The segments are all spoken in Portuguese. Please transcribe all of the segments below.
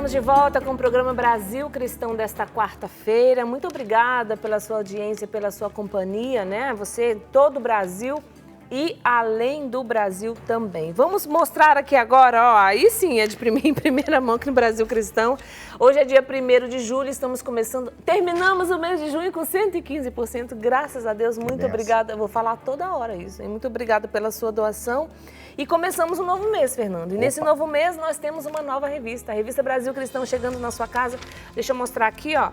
Estamos de volta com o programa Brasil Cristão desta quarta-feira. Muito obrigada pela sua audiência, pela sua companhia, né? Você, todo o Brasil e além do Brasil também. Vamos mostrar aqui agora, ó, aí sim é em primeira mão aqui no Brasil Cristão. Hoje é dia 1º de julho, estamos começando, terminamos o mês de junho com 115%, graças a Deus, muito obrigada. Eu vou falar toda hora isso, hein? Muito obrigada pela sua doação. E começamos um novo mês, Fernando. E nesse novo mês nós temos uma nova revista, a Revista Brasil Cristão chegando na sua casa. Deixa eu mostrar aqui, ó.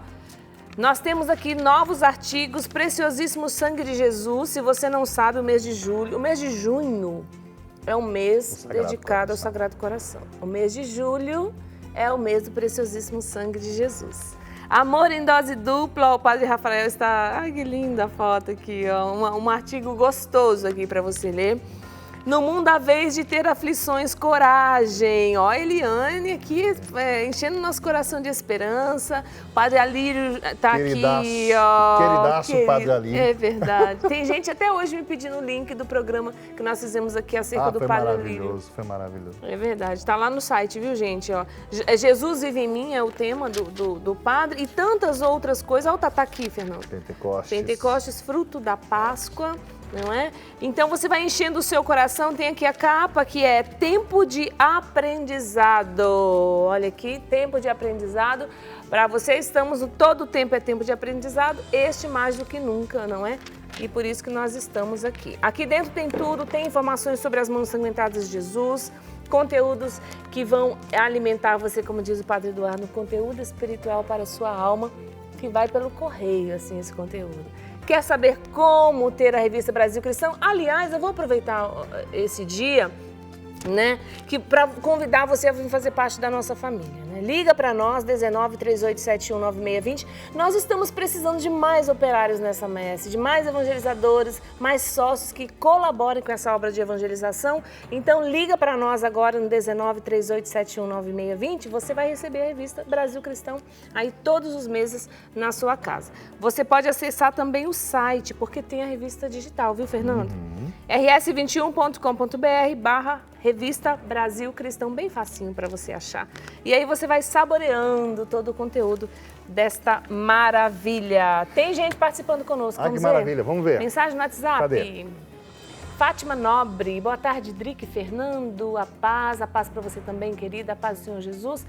Nós temos aqui novos artigos, Preciosíssimo Sangue de Jesus. Se você não sabe, o mês de julho, o mês de junho é um mês dedicado ao Sagrado Coração. O mês de julho é o mês do Preciosíssimo Sangue de Jesus. Amor em dose dupla, o Padre Rafael está... Ai, que linda a foto aqui, ó. Um artigo gostoso aqui para você ler. No mundo, a vez de ter aflições, coragem. Ó, Eliane aqui, enchendo nosso coração de esperança. O Padre Alírio está aqui, ó. Queridaço, Padre Alírio. É verdade. Tem gente até hoje me pedindo o link do programa que nós fizemos aqui acerca do Padre Alírio. Foi maravilhoso. É verdade. Está lá no site, viu, gente? Ó, Jesus vive em mim é o tema do Padre e tantas outras coisas. Olha o Tatá aqui, Fernando. Pentecostes, fruto da Páscoa. Não é? Então você vai enchendo o seu coração, tem aqui a capa que é tempo de aprendizado. Olha aqui, tempo de aprendizado. Para você estamos, todo o tempo é tempo de aprendizado, este mais do que nunca, não é? E por isso que nós estamos aqui. Aqui dentro tem tudo, tem informações sobre as mãos ensanguentadas de Jesus, conteúdos que vão alimentar você, como diz o Padre Eduardo, conteúdo espiritual para a sua alma, que vai pelo correio, assim, esse conteúdo. Quer saber como ter a Revista Brasil Cristão? Aliás, eu vou aproveitar esse dia, né, para convidar você a vir fazer parte da nossa família, né? Liga para nós, 1938719620. Nós estamos precisando de mais operários nessa messe, de mais evangelizadores, mais sócios que colaborem com essa obra de evangelização. Então, liga para nós agora no 1938719620. Você vai receber a Revista Brasil Cristão aí todos os meses na sua casa. Você pode acessar também o site, porque tem a revista digital, viu, Fernando? rs21.com.br/Revista Brasil Cristão, bem facinho para você achar. E aí você vai saboreando todo o conteúdo desta maravilha. Tem gente participando conosco, vamos ver? Maravilha, vamos ver. Mensagem no WhatsApp. Cadê? Fátima Nobre, boa tarde, Drique, Fernando, a paz para você também, querida, a paz do Senhor Jesus.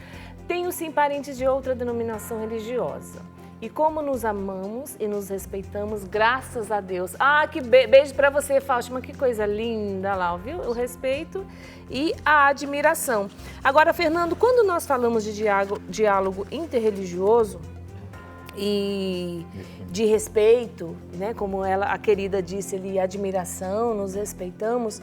Tenho sim parentes de outra denominação religiosa. E como nos amamos e nos respeitamos, graças a Deus. Ah, que beijo para você, Fátima, que coisa linda lá, viu? O respeito e a admiração. Agora, Fernando, quando nós falamos de diálogo interreligioso e de respeito, né, como a querida disse ali, admiração, nos respeitamos,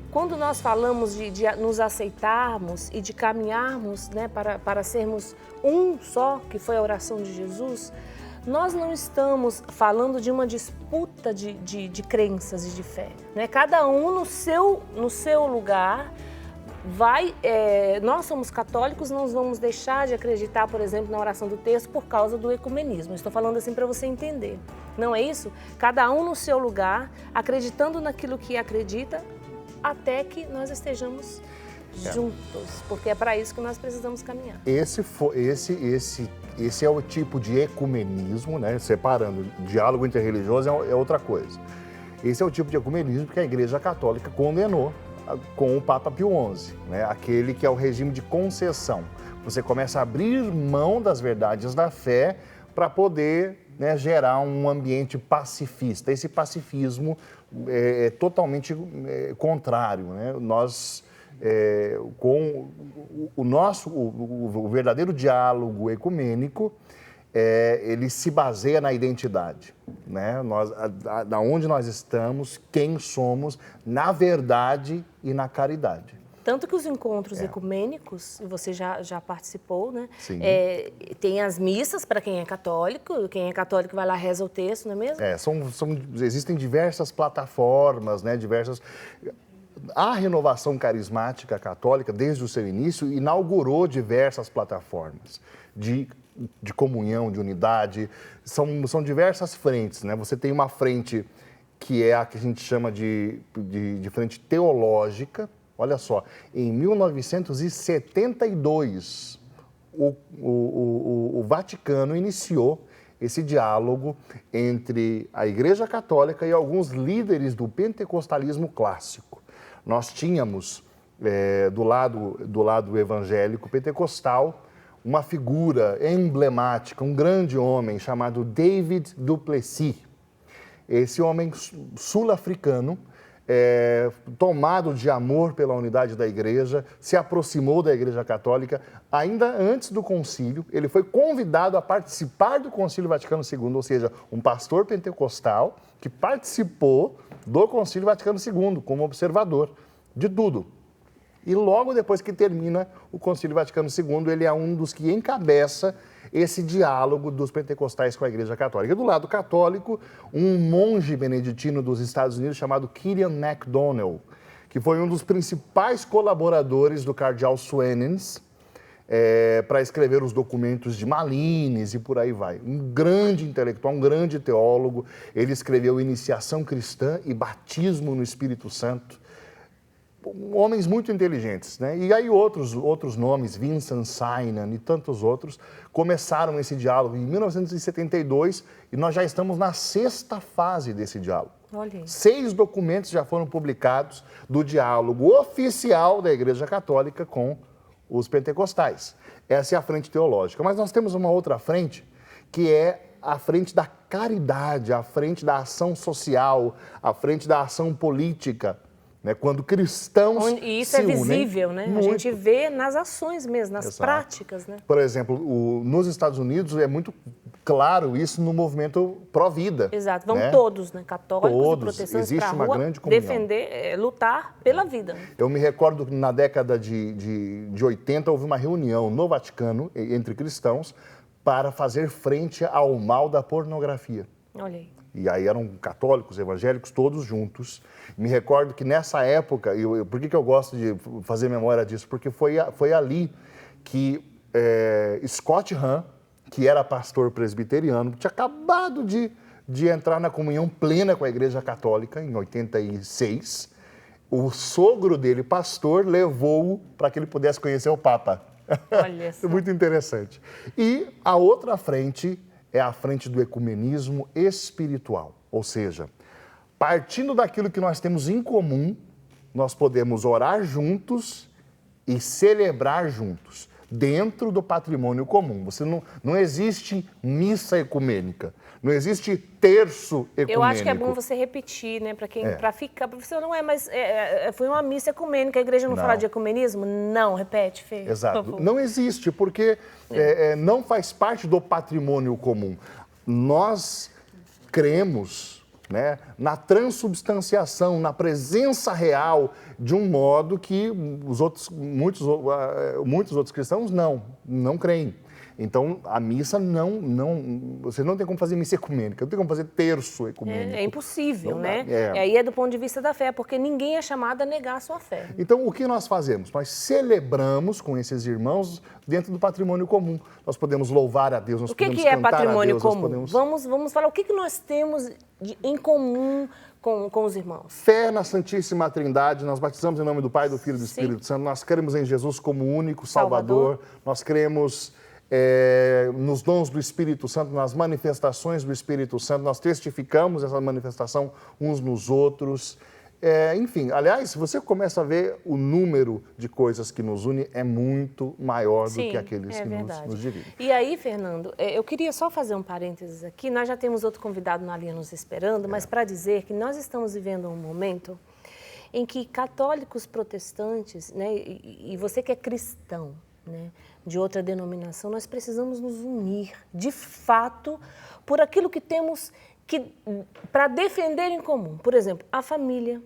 quando nós falamos de nos aceitarmos e de caminharmos, né, para sermos um só, que foi a oração de Jesus, nós não estamos falando de uma disputa de crenças e de fé, né? Cada um no seu lugar nós somos católicos, não vamos deixar de acreditar, por exemplo, na oração do terço por causa do ecumenismo. Estou falando assim para você entender. Não é isso? Cada um no seu lugar, acreditando naquilo que acredita, até que nós estejamos juntos, porque é para isso que nós precisamos caminhar. Esse é o tipo de ecumenismo, né? Separando, diálogo interreligioso é outra coisa. Esse é o tipo de ecumenismo que a Igreja Católica condenou com o Papa Pio XI, né? Aquele que é o regime de concessão. Você começa a abrir mão das verdades da fé para poder, né, gerar um ambiente pacifista. Esse pacifismo é totalmente contrário, né? Nós, com o verdadeiro diálogo ecumênico, ele se baseia na identidade, né? Da onde nós estamos, quem somos, na verdade e na caridade. Tanto que os encontros ecumênicos, você já participou, né? Sim. Tem as missas para quem é católico vai lá, reza o texto, não é mesmo? Existem diversas plataformas, né? A Renovação Carismática Católica, desde o seu início, inaugurou diversas plataformas de comunhão, de unidade. São diversas frentes, né? Você tem uma frente que é a que a gente chama de frente teológica. Olha só, em 1972, o Vaticano iniciou esse diálogo entre a Igreja Católica e alguns líderes do pentecostalismo clássico. Nós tínhamos, do lado evangélico pentecostal, uma figura emblemática, um grande homem chamado David du Plessis. Esse homem sul-africano, tomado de amor pela unidade da igreja, se aproximou da Igreja Católica ainda antes do concílio. Ele foi convidado a participar do Concílio Vaticano II, ou seja, um pastor pentecostal que participou do Concílio Vaticano II como observador de tudo. E logo depois que termina o Concílio Vaticano II, ele é um dos que encabeça esse diálogo dos pentecostais com a Igreja Católica. E do lado católico, um monge beneditino dos Estados Unidos chamado Kilian MacDonald, que foi um dos principais colaboradores do cardeal Swenens para escrever os documentos de Malines e por aí vai. Um grande intelectual, um grande teólogo. Ele escreveu Iniciação Cristã e Batismo no Espírito Santo. Homens muito inteligentes, né? E aí outros nomes, Vincent Sinan e tantos outros, começaram esse diálogo em 1972 e nós já estamos na 6ª fase desse diálogo. Olha. 6 documentos já foram publicados do diálogo oficial da Igreja Católica com os pentecostais. Essa é a frente teológica. Mas nós temos uma outra frente, que é a frente da caridade, a frente da ação social, a frente da ação política. Né, quando cristãos e isso se é visível, unem, né? muito. A gente vê nas ações mesmo, nas Exato. práticas, né? Por exemplo, nos Estados Unidos é muito claro isso no movimento pró-vida. Exato, vão né? todos, né? Católicos e Todos. protestantes Existe para a uma rua grande comunhão. defender, lutar pela vida. Né? Eu me recordo que na década de 80 houve uma reunião no Vaticano entre cristãos para fazer frente ao mal da pornografia. Olha aí. E aí eram católicos, evangélicos, todos juntos. Me recordo que nessa época, por que eu gosto de fazer memória disso? Porque foi ali que Scott Hahn, que era pastor presbiteriano, tinha acabado de entrar na comunhão plena com a Igreja Católica, em 86. O sogro dele, pastor, levou-o para que ele pudesse conhecer o Papa. Olha só. Muito interessante. E a outra frente é a frente do ecumenismo espiritual, ou seja, partindo daquilo que nós temos em comum, nós podemos orar juntos e celebrar juntos, dentro do patrimônio comum. Não existe missa ecumênica, não existe terço ecumênico. Eu acho que é bom você repetir, né, para ficar, para você não mas foi uma missa ecumênica, a igreja não fala de ecumenismo? Não, repete, Fê. Exato, não existe, porque não faz parte do patrimônio comum. Nós cremos, né, na transubstanciação, na presença real, de um modo que muitos outros cristãos não creem. Então, a missa você não tem como fazer missa ecumênica, não tem como fazer terço ecumênico. É impossível, né? É. Aí é do ponto de vista da fé, porque ninguém é chamado a negar a sua fé. Então, o que nós fazemos? Nós celebramos com esses irmãos dentro do patrimônio comum. Nós podemos louvar a Deus, nós podemos cantar a Deus. O que é patrimônio comum? Podemos... Vamos falar o que nós temos em comum com os irmãos. Fé na Santíssima Trindade, nós batizamos em nome do Pai, do Filho e do Espírito Santo, nós cremos em Jesus como único Salvador. Nós cremos nos dons do Espírito Santo, nas manifestações do Espírito Santo, nós testificamos essa manifestação uns nos outros. Enfim, aliás, se você começa a ver o número de coisas que nos une é muito maior do que aqueles que nos dividem. E aí, Fernando, eu queria só fazer um parênteses aqui, nós já temos outro convidado na linha nos esperando, mas para dizer que nós estamos vivendo um momento em que católicos protestantes, né, e você que é cristão, né, de outra denominação, nós precisamos nos unir, de fato, por aquilo que temos para defender em comum. Por exemplo, a família,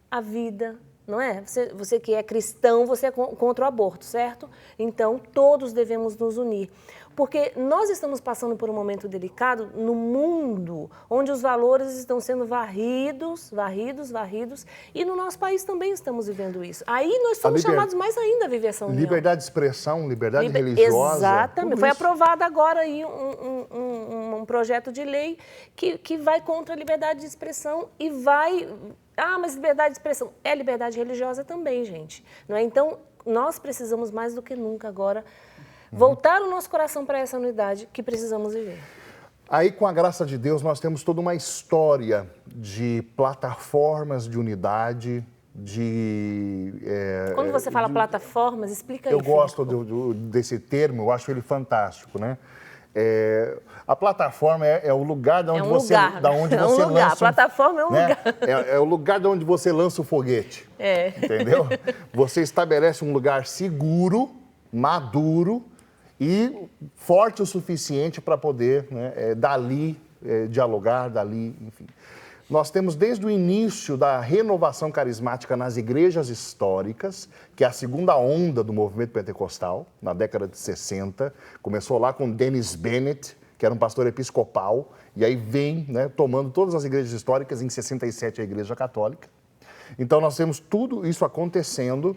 a vida, não é? Você que é cristão, você é contra o aborto, certo? Então, todos devemos nos unir. Porque nós estamos passando por um momento delicado no mundo, onde os valores estão sendo varridos, e no nosso país também estamos vivendo isso. Aí nós somos chamados mais ainda a viver essa união. Liberdade de expressão, liberdade religiosa. Exatamente. Foi aprovado agora aí um projeto de lei que vai contra a liberdade de expressão e vai... mas liberdade de expressão é liberdade religiosa também, gente. Não é? Então, nós precisamos mais do que nunca agora voltar o nosso coração para essa unidade que precisamos viver. Aí, com a graça de Deus, nós temos toda uma história de plataformas de unidade, Quando você fala plataformas, explica aí. Eu gosto desse termo, eu acho ele fantástico, né? A plataforma é o lugar de onde você lança. A plataforma é um lugar. É o lugar de onde você lança o foguete. Entendeu? Você estabelece um lugar seguro, maduro e forte o suficiente para poder, né, dali dialogar, dali, enfim. Nós temos desde o início da renovação carismática nas igrejas históricas, que é a segunda onda do movimento pentecostal, na década de 60. Começou lá com Dennis Bennett, que era um pastor episcopal, e aí vem, né, tomando todas as igrejas históricas, em 67 a Igreja Católica. Então nós temos tudo isso acontecendo,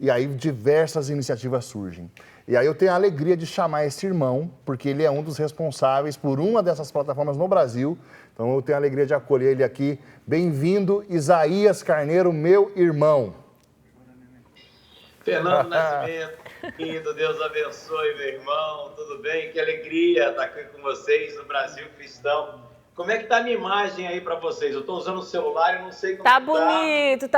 e aí diversas iniciativas surgem. E aí eu tenho a alegria de chamar esse irmão, porque ele é um dos responsáveis por uma dessas plataformas no Brasil. Então eu tenho a alegria de acolher ele aqui. Bem-vindo, Isaías Carneiro, meu irmão. Fernando Nascimento, querido, Deus abençoe, meu irmão. Tudo bem? Que alegria estar aqui com vocês no Brasil Cristão. Como é que tá a minha imagem aí para vocês? Eu estou usando o celular e não sei como tá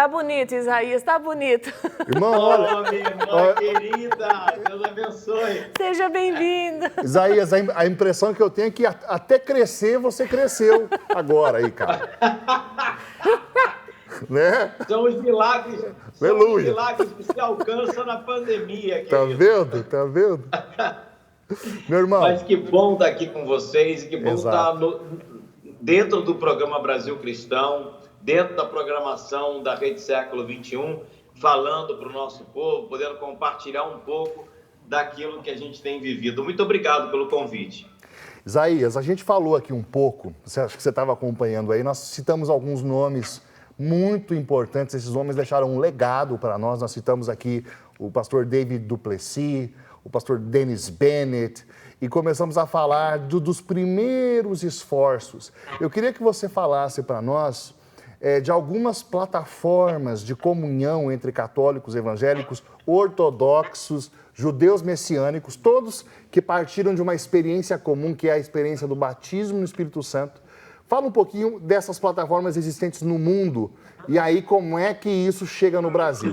bonito, Isaías, tá bonito. Irmão, olha... minha irmã querida, Deus abençoe. Seja bem-vindo. Isaías, a impressão que eu tenho é que até crescer, você cresceu agora aí, cara. Né? São os milagres, que se alcançam na pandemia. Tá vendo? Tá vendo? Meu irmão. Mas que bom estar aqui com vocês, que bom estar dentro do programa Brasil Cristão, dentro da programação da Rede Século XXI, falando para o nosso povo, podendo compartilhar um pouco daquilo que a gente tem vivido. Muito obrigado pelo convite. Isaías, a gente falou aqui um pouco, acho que você estava acompanhando aí, nós citamos alguns nomes muito importantes, esses homens deixaram um legado para nós. Nós citamos aqui o pastor David Duplessis, o pastor Dennis Bennett, e começamos a falar dos primeiros esforços. Eu queria que você falasse para nós de algumas plataformas de comunhão entre católicos, evangélicos, ortodoxos, judeus messiânicos, todos que partiram de uma experiência comum, que é a experiência do batismo no Espírito Santo. Fala um pouquinho dessas plataformas existentes no mundo e aí como é que isso chega no Brasil.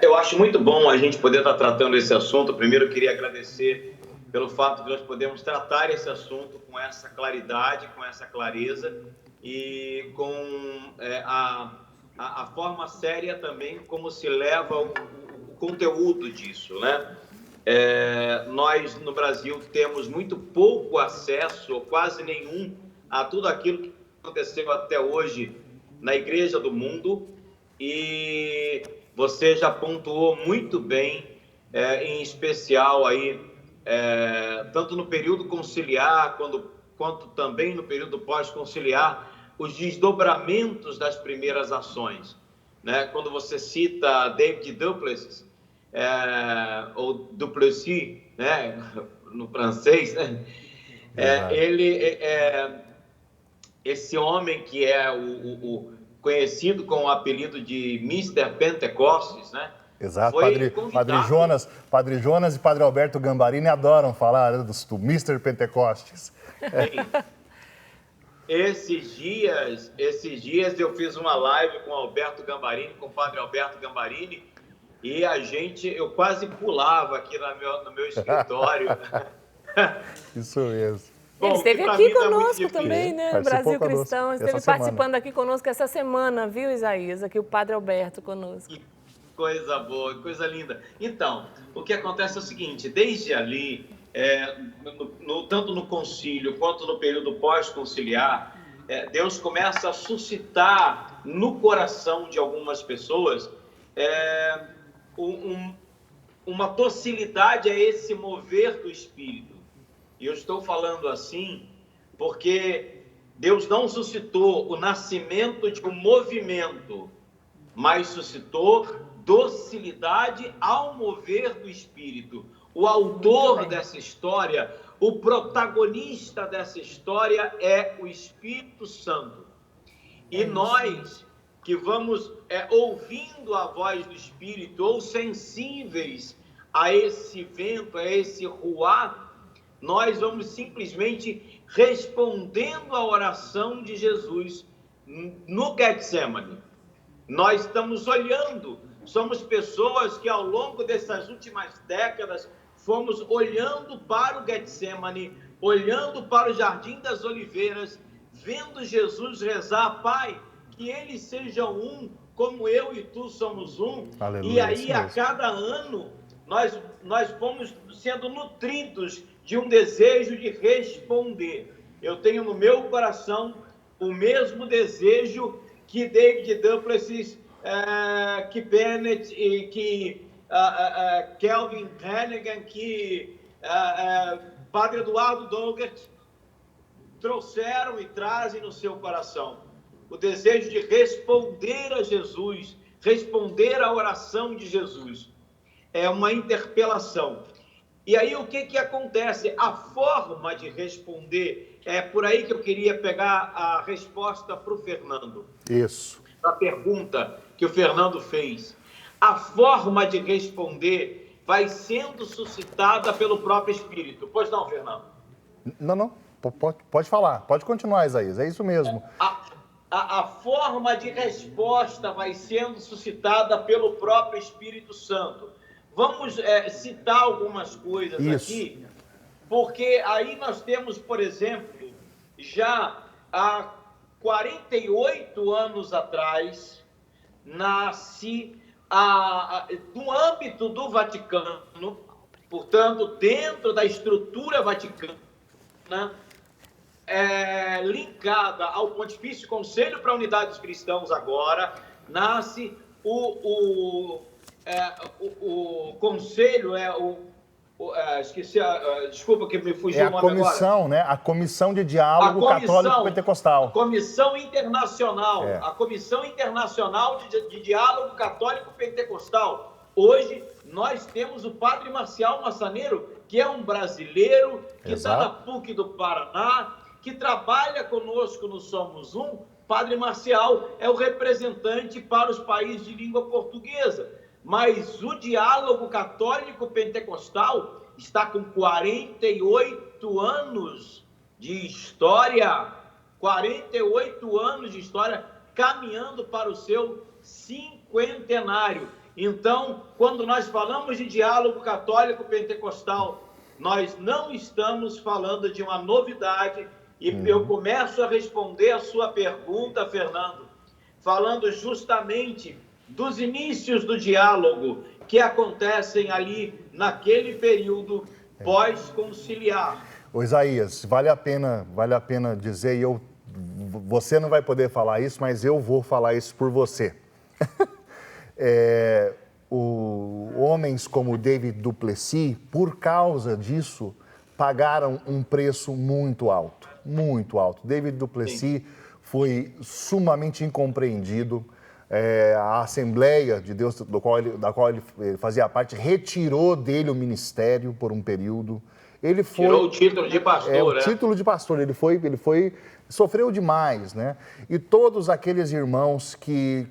Eu acho muito bom a gente poder estar tratando esse assunto. Primeiro, eu queria agradecer pelo fato de nós podermos tratar esse assunto com essa claridade, com essa clareza e com a forma séria também como se leva o conteúdo disso, né? Nós, no Brasil, temos muito pouco acesso, ou quase nenhum, a tudo aquilo que aconteceu até hoje na Igreja do Mundo, e você já pontuou muito bem, em especial aí, tanto no período conciliar, quanto também no período pós-conciliar, os desdobramentos das primeiras ações, né? Quando você cita David Duplessis, ou Duplessis, né? No francês, né? Esse homem que é o conhecido com o apelido de Mr. Pentecostes, né? Exato, Padre Jonas e Padre Alberto Gambarini adoram falar do Mr. Pentecostes. Esses dias eu fiz uma live com o Alberto Gambarini, com o Padre Alberto Gambarini, e eu quase pulava aqui no meu escritório. Isso mesmo. Ele esteve aqui conosco também, né, no Brasil Cristão. Ele esteve participando aqui conosco essa semana, viu, Isaías? Aqui o Padre Alberto conosco. Que coisa boa, que coisa linda. Então, o que acontece é o seguinte, desde ali, tanto no concílio quanto no período pós-conciliar, Deus começa a suscitar no coração de algumas pessoas uma docilidade a esse mover do Espírito. E eu estou falando assim porque Deus não suscitou o nascimento de um movimento, mas suscitou docilidade ao mover do Espírito. O autor dessa história, o protagonista dessa história é o Espírito Santo. E nós que vamos ouvindo a voz do Espírito ou sensíveis a esse vento, a esse ruá, nós vamos simplesmente respondendo à oração de Jesus no Getsemane. Nós estamos olhando, somos pessoas que ao longo dessas últimas décadas fomos olhando para o Getsemane, olhando para o Jardim das Oliveiras, vendo Jesus rezar: Pai, que eles sejam um, como eu e tu somos um. Aleluia, e aí, a cada ano, nós fomos sendo nutridos de um desejo de responder. Eu tenho no meu coração o mesmo desejo que David Duplessis, que Bennett e que Kelvin Hannigan, que Padre Eduardo Dougert trouxeram e trazem no seu coração. O desejo de responder a Jesus, responder à oração de Jesus. É uma interpelação. E aí o que acontece? A forma de responder, é por aí que eu queria pegar a resposta para o Fernando. Isso. A pergunta que o Fernando fez. A forma de responder vai sendo suscitada pelo próprio Espírito. Pois não, Fernando? Não. Pode falar. Pode continuar, Isaías. É isso mesmo. A forma de resposta vai sendo suscitada pelo próprio Espírito Santo. Vamos citar algumas coisas aqui, porque aí nós temos, por exemplo, já há 48 anos atrás, nasce no âmbito do Vaticano, portanto, dentro da estrutura vaticana, linkada ao Pontifício Conselho para a Unidade dos Cristãos agora, nasce o conselho, esqueci, desculpa que me fugiu o nome agora. Comissão, né? A Comissão de Diálogo Católico Pentecostal. A Comissão Internacional, a Comissão Internacional de Diálogo Católico Pentecostal. Hoje, nós temos o Padre Marcial Massaneiro, que é um brasileiro, que está na PUC do Paraná, que trabalha conosco no Somos Um. Padre Marcial é o representante para os países de língua portuguesa. Mas o diálogo católico pentecostal está com 48 anos de história, 48 anos de história, caminhando para o seu cinquentenário. Então, quando nós falamos de diálogo católico pentecostal, nós não estamos falando de uma novidade, e eu começo a responder a sua pergunta, Fernando, falando justamente dos inícios do diálogo que acontecem ali naquele período pós-conciliar. Ô Isaías, vale a pena dizer, e você não vai poder falar isso, mas eu vou falar isso por você. Homens como David Duplessis, por causa disso, pagaram um preço muito alto, muito alto. David Duplessis foi sumamente incompreendido. A Assembleia de Deus, da qual ele fazia parte, retirou dele o ministério por um período. Tirou o título de pastor, o título de pastor. Ele sofreu demais, né? E todos aqueles irmãos que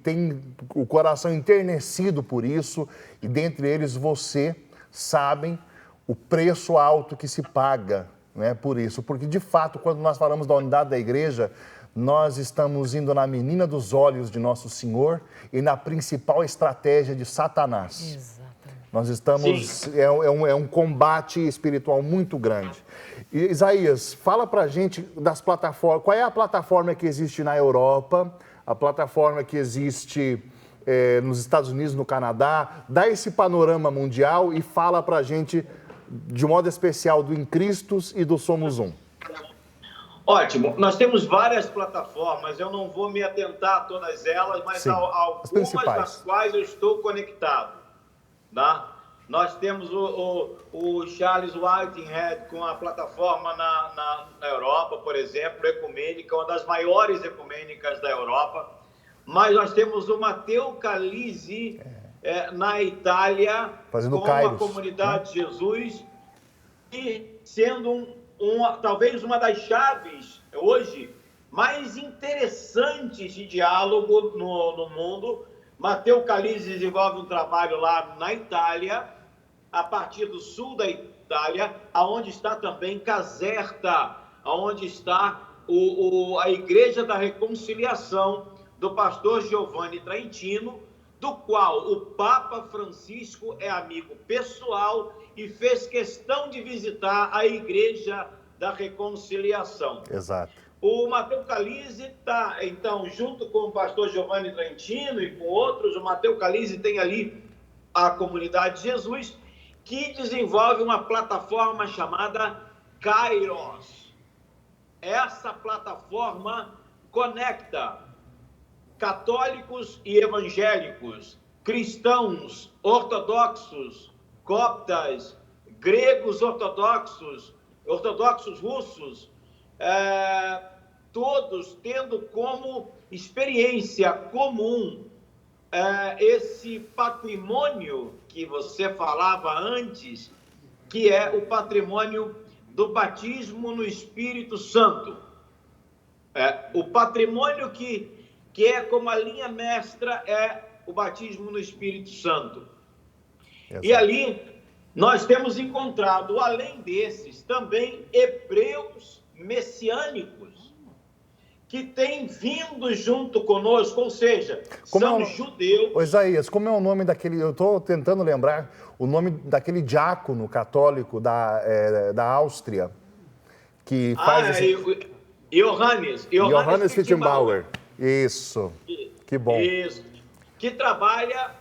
têm o coração enternecido por isso, e dentre eles você, sabem o preço alto que se paga, né, por isso. Porque, de fato, quando nós falamos da unidade da igreja, nós estamos indo na menina dos olhos de Nosso Senhor e na principal estratégia de Satanás. Exatamente. Nós estamos... É um combate espiritual muito grande. E, Isaías, fala pra gente das plataformas. Qual é a plataforma que existe na Europa, a plataforma que existe nos Estados Unidos, no Canadá? Dá esse panorama mundial e fala pra gente, de modo especial, do Em Cristos e do Somos Um. Ótimo. Nós temos várias plataformas, eu não vou me atentar a todas elas, mas algumas das quais eu estou conectado. Tá? Nós temos o Charles Whitehead com a plataforma na Europa, por exemplo, ecumênica, uma das maiores ecumênicas da Europa. Mas nós temos o Matteo Calisi na Itália, fazendo com Kairos, a Comunidade de Jesus, e sendo talvez uma das chaves hoje mais interessantes de diálogo no mundo, Matteo Calise desenvolve um trabalho lá na Itália, a partir do sul da Itália, aonde está também Caserta, aonde está a Igreja da Reconciliação do pastor Giovanni Trentino, do qual o Papa Francisco é amigo pessoal e fez questão de visitar a Igreja da Reconciliação. Exato. O Matteo Calise está, então, junto com o pastor Giovanni Trentino e com outros, o Matteo Calise tem ali a Comunidade Jesus, que desenvolve uma plataforma chamada Kairos. Essa plataforma conecta católicos e evangélicos, cristãos, ortodoxos, coptas, gregos ortodoxos, ortodoxos russos, todos tendo como experiência comum esse patrimônio que você falava antes, que é o patrimônio do batismo no Espírito Santo. O patrimônio que é como a linha mestra é o batismo no Espírito Santo. Exato. E ali nós temos encontrado, além desses, também hebreus messiânicos, que têm vindo junto conosco, ou seja, são judeus. Ô Isaías, como é o nome daquele, eu estou tentando lembrar o nome daquele diácono católico da Áustria, que faz Johannes Fittenbauer. Isso, que bom. Isso, que trabalha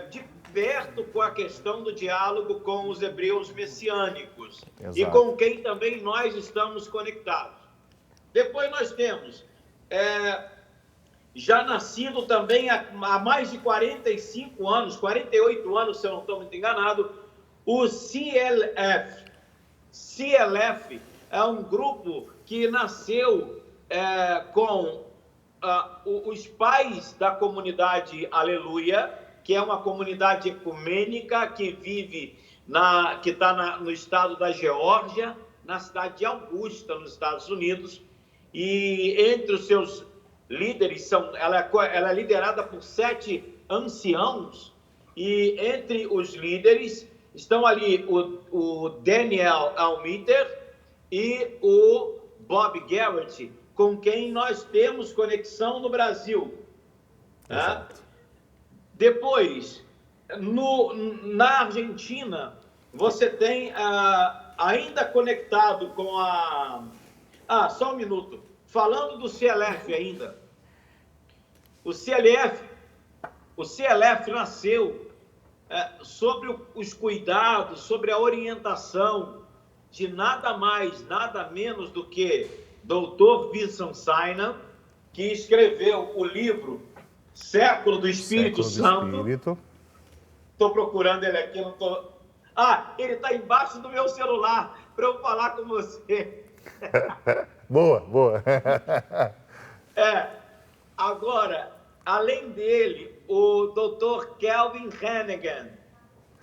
de perto com a questão do diálogo com os hebreus messiânicos. Exato. E com quem também nós estamos conectados. Depois nós temos, já nascido também há mais de 45 anos, 48 anos, se eu não estou muito enganado, o CLF. CLF é um grupo que nasceu com os pais da comunidade Aleluia, que é uma comunidade ecumênica que vive, que está no estado da Geórgia, na cidade de Augusta, nos Estados Unidos. E entre os seus líderes, ela é liderada por 7 anciãos, e entre os líderes estão ali o Daniel Almiter e o Bob Garrett, com quem nós temos conexão no Brasil. Tá? Depois, na Argentina, você tem ainda conectado com só um minuto. Falando do CLF ainda. O CLF nasceu sobre os cuidados, sobre a orientação de nada mais, nada menos do que Dr. Wittgenstein, que escreveu o livro Século do Espírito Santo. Estou procurando ele aqui, não estou... ele está embaixo do meu celular para eu falar com você. Boa. Agora, além dele, o Dr. Calvin Hannigan.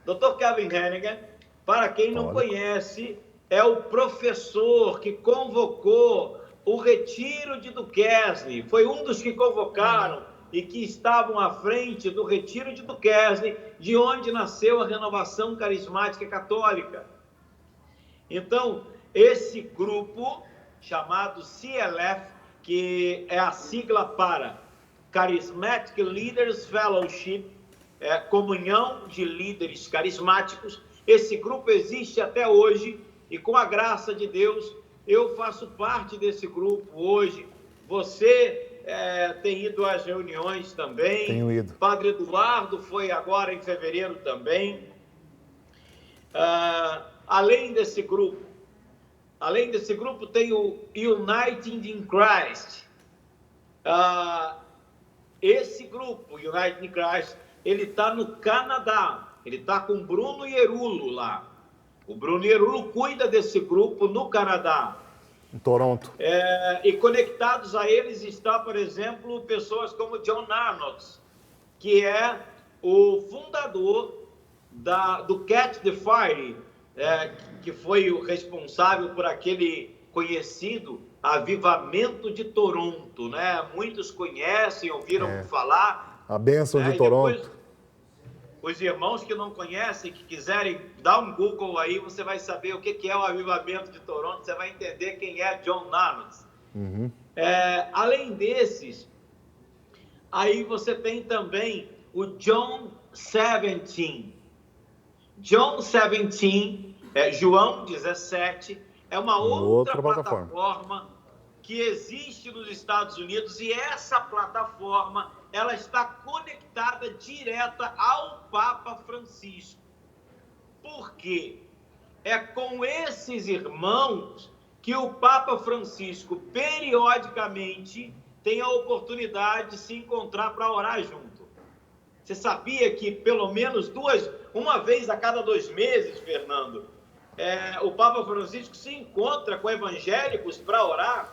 Dr. Calvin Hannigan, para quem não conhece, é o professor que convocou o retiro de Duquesne. Foi um dos que convocaram e que estavam à frente do retiro de Duquesne, de onde nasceu a Renovação Carismática Católica. Então, esse grupo, chamado CLF, que é a sigla para Charismatic Leaders Fellowship, comunhão de líderes carismáticos, esse grupo existe até hoje e, com a graça de Deus, eu faço parte desse grupo hoje. Você tem ido às reuniões também. Tenho ido. Padre Eduardo foi agora em fevereiro também. Além desse grupo, tem o Uniting in Christ. Esse grupo, Uniting in Christ, ele está no Canadá. Ele está com Bruno Ierulo lá. O Bruno Ierulo cuida desse grupo no Canadá. Em Toronto. E conectados a eles está, por exemplo, pessoas como John Arnott, que é o fundador do Catch the Fire, que foi o responsável por aquele conhecido Avivamento de Toronto, né? Muitos conhecem, ouviram falar A bênção de E Toronto. depois, os irmãos que não conhecem, que quiserem dar um Google aí, você vai saber o que é o avivamento de Toronto, você vai entender quem é John Namath. Além desses, aí você tem também o John 17. John 17, João 17, é uma outra plataforma que existe nos Estados Unidos, e essa plataforma ela está conectada direta ao Papa Francisco. Por quê? É com esses irmãos que o Papa Francisco periodicamente tem a oportunidade de se encontrar para orar junto. Você sabia que pelo menos uma vez a cada 2 meses, Fernando, o Papa Francisco se encontra com evangélicos para orar?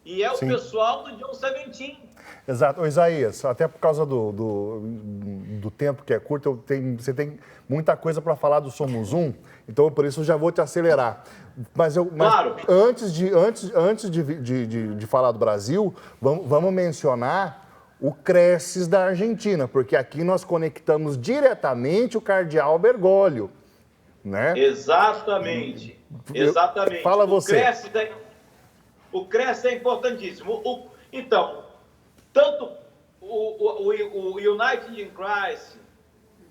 E é o pessoal do John 17. Exato. Ô, Isaías, até por causa do tempo que é curto, você tem muita coisa para falar do Somos Um, então por isso eu já vou te acelerar. Mas claro. Antes de falar do Brasil, vamos mencionar o Cresces da Argentina, porque aqui nós conectamos diretamente o cardeal Bergoglio, né? Exatamente. Exatamente. Fala você. O Cresces é importantíssimo. Então, tanto o United in Christ,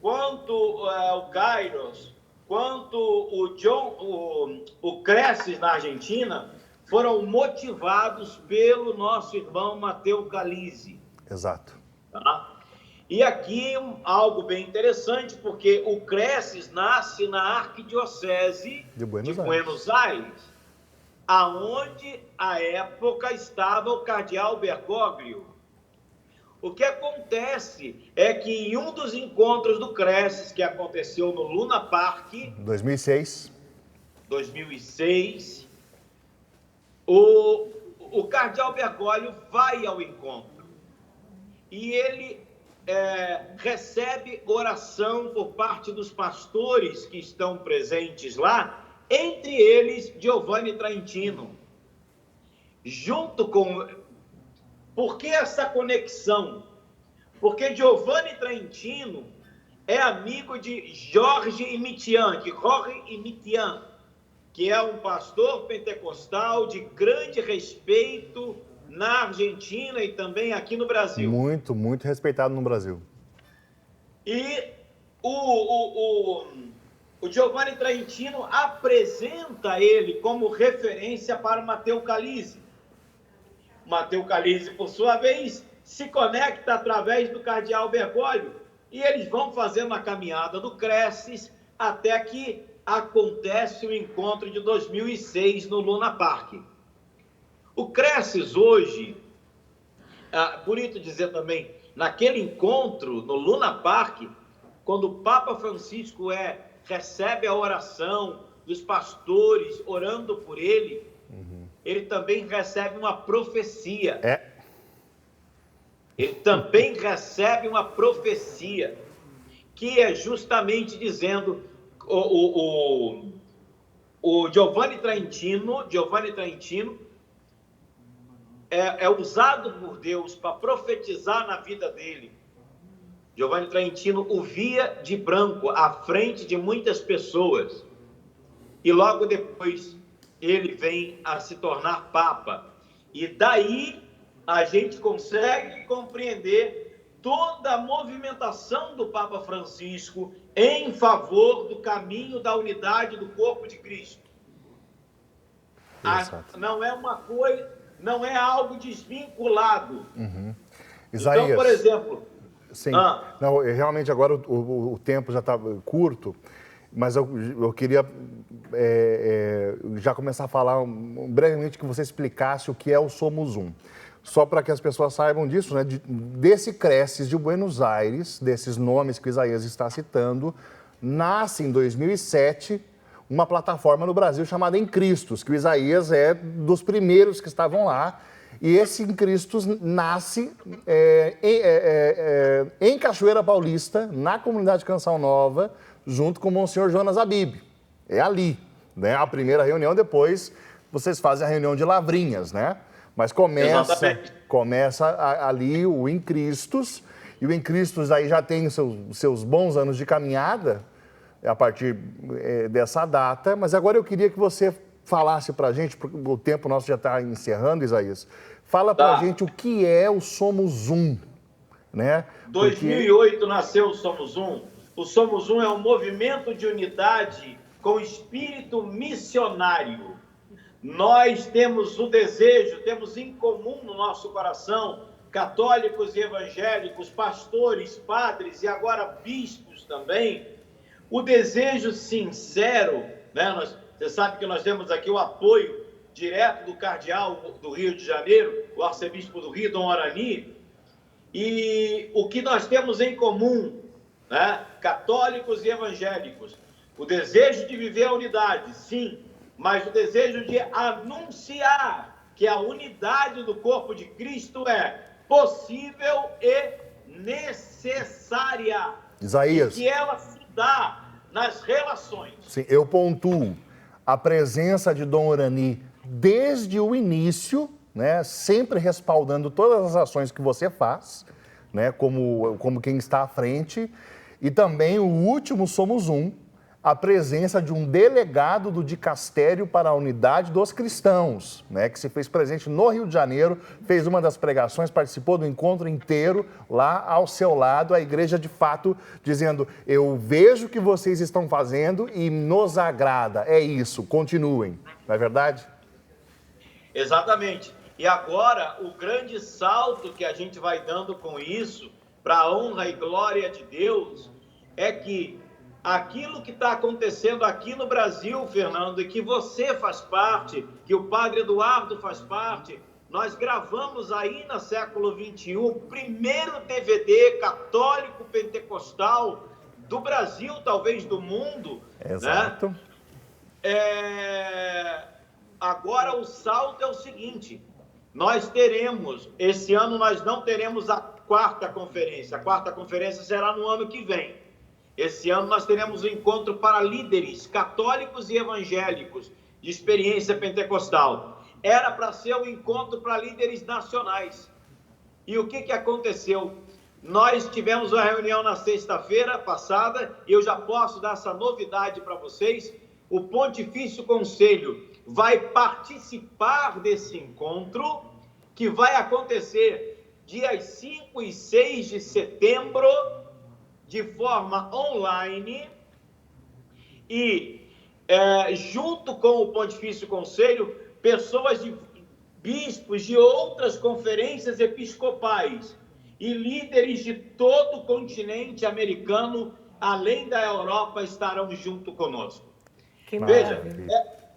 quanto o Kairos, quanto o Cresces na Argentina, foram motivados pelo nosso irmão Matteo Galizzi. Exato. Tá? E aqui algo bem interessante, porque o Cresces nasce na Arquidiocese de Buenos Aires, aonde, à época, estava o cardeal Bergoglio. O que acontece é que em um dos encontros do Cresces, que aconteceu no Luna Park... 2006, o cardeal Bergoglio vai ao encontro. E ele recebe oração por parte dos pastores que estão presentes lá, entre eles Giovanni Trentino. Por que essa conexão? Porque Giovanni Trentino é amigo de Jorge Imitian, que é um pastor pentecostal de grande respeito na Argentina e também aqui no Brasil. Muito, muito respeitado no Brasil. E o Giovanni Trentino apresenta ele como referência para o Matteo Galizzi. Matteo Galizzi, por sua vez, se conecta através do cardeal Bergoglio e eles vão fazendo a caminhada do Cresces até que acontece o encontro de 2006 no Luna Park. O Cresces hoje, bonito dizer também, naquele encontro no Luna Park, quando o Papa Francisco recebe a oração dos pastores orando por ele, ele também recebe uma profecia. Ele também recebe uma profecia, que é justamente dizendo, o Giovanni Trentino é usado por Deus para profetizar na vida dele. Giovanni Trentino o via de branco à frente de muitas pessoas. E logo depois ele vem a se tornar Papa. E daí a gente consegue compreender toda a movimentação do Papa Francisco em favor do caminho da unidade do corpo de Cristo. Não é uma coisa, não é algo desvinculado. Isaías, então, por exemplo... Sim, não, realmente agora o tempo já está curto, mas eu queria já começar a falar brevemente que você explicasse o que é o Somos Um. Só para que as pessoas saibam disso, né? Desse Cresces de Buenos Aires, desses nomes que o Isaías está citando, nasce em 2007 uma plataforma no Brasil chamada Em Cristos, que o Isaías é dos primeiros que estavam lá. E esse Em Cristos nasce em Cachoeira Paulista, na comunidade Canção Nova, junto com o Monsenhor Jonas Abib. É ali, né? A primeira reunião, depois vocês fazem a reunião de Lavrinhas, né? Mas Exatamente. começa ali o Em Cristos, e o Em Cristos aí já tem seus bons anos de caminhada, a partir dessa data, mas agora eu queria que você falasse para a gente, porque o tempo nosso já está encerrando, Isaías, fala para a gente o que é o Somos Um, né? 2008 nasceu o Somos Um. O Somos Um é um movimento de unidade com espírito missionário. Nós temos o desejo, temos em comum no nosso coração, católicos e evangélicos, pastores, padres e agora bispos também, o desejo sincero, né? Você sabe que nós temos aqui o apoio direto do cardeal do Rio de Janeiro, o arcebispo do Rio, Dom Orani, e o que nós temos em comum, né? Católicos e evangélicos, o desejo de viver a unidade, sim, mas o desejo de anunciar que a unidade do corpo de Cristo é possível e necessária. Isaías. E que ela se dá nas relações. Sim, eu pontuo a presença de Dom Orani desde o início, né, sempre respaldando todas as ações que você faz, né, como quem está à frente, e também o último Somos Um, a presença de um delegado do Dicastério para a Unidade dos Cristãos, né, que se fez presente no Rio de Janeiro, fez uma das pregações, participou do encontro inteiro lá ao seu lado, a igreja de fato dizendo, eu vejo o que vocês estão fazendo e nos agrada, é isso, continuem, não é verdade? Exatamente. E agora, o grande salto que a gente vai dando com isso, para a honra e glória de Deus, é que aquilo que está acontecendo aqui no Brasil, Fernando, e que você faz parte, que o Padre Eduardo faz parte, nós gravamos aí na século XXI o primeiro DVD católico pentecostal do Brasil, talvez do mundo. Exato. Né? Agora o salto é o seguinte, nós teremos, esse ano nós não teremos a quarta conferência será no ano que vem. Esse ano nós teremos um encontro para líderes católicos e evangélicos de experiência pentecostal. Era para ser um encontro para líderes nacionais. E o que aconteceu? Nós tivemos uma reunião na sexta-feira passada, e eu já posso dar essa novidade para vocês. O Pontifício Conselho vai participar desse encontro, que vai acontecer dias 5 e 6 de setembro, de forma online, e junto com o Pontifício Conselho, pessoas de bispos de outras conferências episcopais e líderes de todo o continente americano, além da Europa, estarão junto conosco. Veja,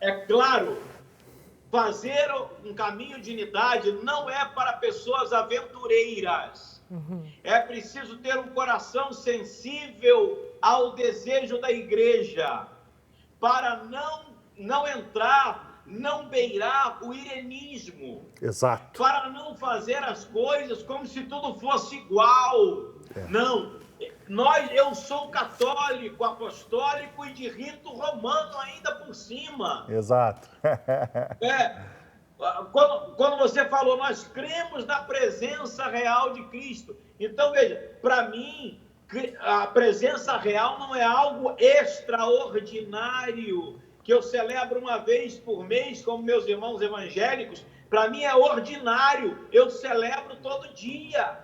é claro, fazer um caminho de unidade não é para pessoas aventureiras. É preciso ter um coração sensível ao desejo da igreja, para não entrar, não beirar o irenismo. Exato. Para não fazer as coisas como se tudo fosse igual. Não. Eu sou católico, apostólico e de rito romano ainda por cima. Exato. Quando você falou, nós cremos na presença real de Cristo. Então, veja, para mim, a presença real não é algo extraordinário, que eu celebro uma vez por mês, como meus irmãos evangélicos. Para mim é ordinário, eu celebro todo dia.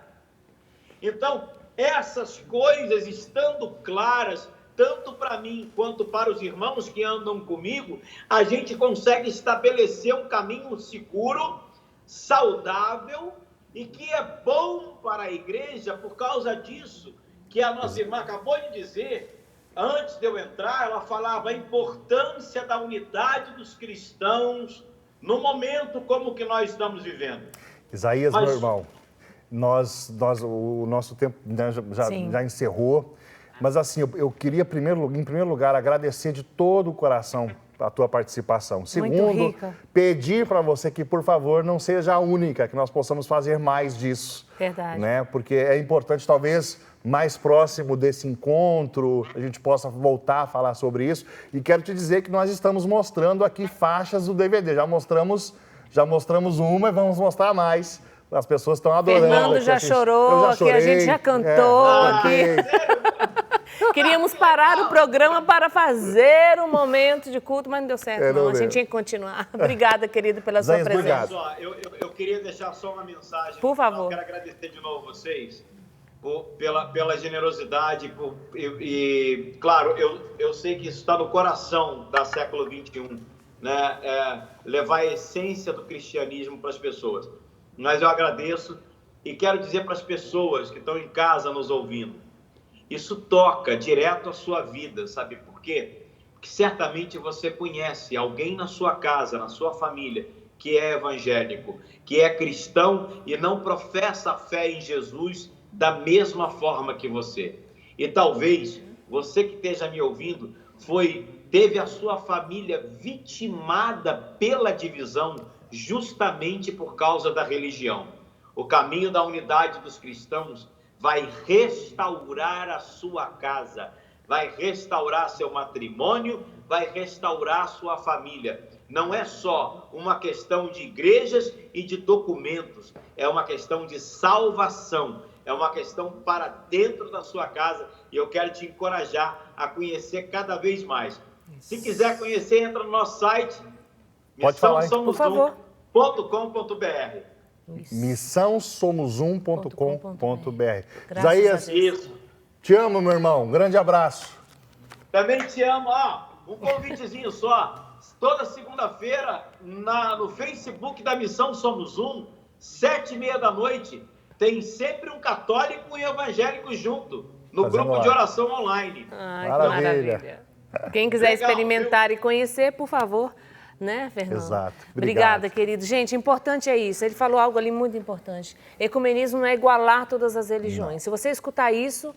Então, essas coisas estando claras, tanto para mim quanto para os irmãos que andam comigo, a gente consegue estabelecer um caminho seguro, saudável e que é bom para a igreja por causa disso, que a nossa irmã acabou de dizer, antes de eu entrar, ela falava a importância da unidade dos cristãos no momento como o que nós estamos vivendo. Isaías, meu irmão, o nosso tempo já encerrou. Mas assim, eu queria, em primeiro lugar, agradecer de todo o coração a tua participação. Segundo, pedir para você que, por favor, não seja a única, que nós possamos fazer mais disso. Verdade. Né? Porque é importante, talvez, mais próximo desse encontro, a gente possa voltar a falar sobre isso. E quero te dizer que nós estamos mostrando aqui faixas do DVD. Já mostramos Já mostramos uma e vamos mostrar mais. As pessoas estão adorando. Fernando já chorou, aqui a gente já cantou. Aqui. Queríamos parar o programa para fazer um momento de culto, mas não deu certo, não. A gente tinha que continuar. Obrigada, querido, pela sua presença. Só, eu queria deixar só uma mensagem. Por favor. Eu quero agradecer de novo vocês pela generosidade. E claro, eu sei que isso está no coração da século XXI, né? Levar a essência do cristianismo para as pessoas. Mas eu agradeço e quero dizer para as pessoas que estão em casa nos ouvindo, isso toca direto a sua vida, sabe por quê? Porque certamente você conhece alguém na sua casa, na sua família, que é evangélico, que é cristão e não professa a fé em Jesus da mesma forma que você. E talvez você que esteja me ouvindo teve a sua família vitimada pela divisão justamente por causa da religião. O caminho da unidade dos cristãos vai restaurar a sua casa, vai restaurar seu matrimônio, vai restaurar sua família. Não é só uma questão de igrejas e de documentos, é uma questão de salvação, é uma questão para dentro da sua casa e eu quero te encorajar a conhecer cada vez mais. Se quiser conhecer, entra no nosso site, missãosomosum.com.br. missãosomosum.com.br. Isaías, isso. Te amo, meu irmão. Um grande abraço. Também te amo. Um convitezinho só. Toda segunda-feira, no Facebook da Missão Somos Um, 7h30 da noite, tem sempre um católico e um evangélico junto, no grupo de oração online. Ai, maravilha. Quem quiser experimentar e conhecer, por favor, né, Fernando? Exato. Obrigada, querido. Gente, importante é isso. Ele falou algo ali muito importante. Ecumenismo não é igualar todas as religiões. Não. Se você escutar isso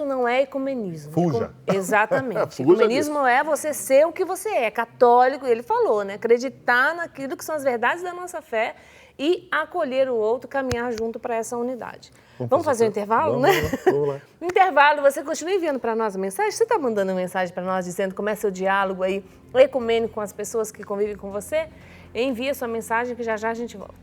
não é ecumenismo. Fuja. Exatamente. Ecumenismo é você ser o que você é, católico, ele falou, né? Acreditar naquilo que são as verdades da nossa fé e acolher o outro, caminhar junto para essa unidade. Vamos fazer um intervalo, né? Vamos lá. Intervalo, você continua enviando para nós a mensagem? Você está mandando mensagem para nós dizendo como é seu diálogo aí ecumênico com as pessoas que convivem com você? Envie a sua mensagem que já já a gente volta.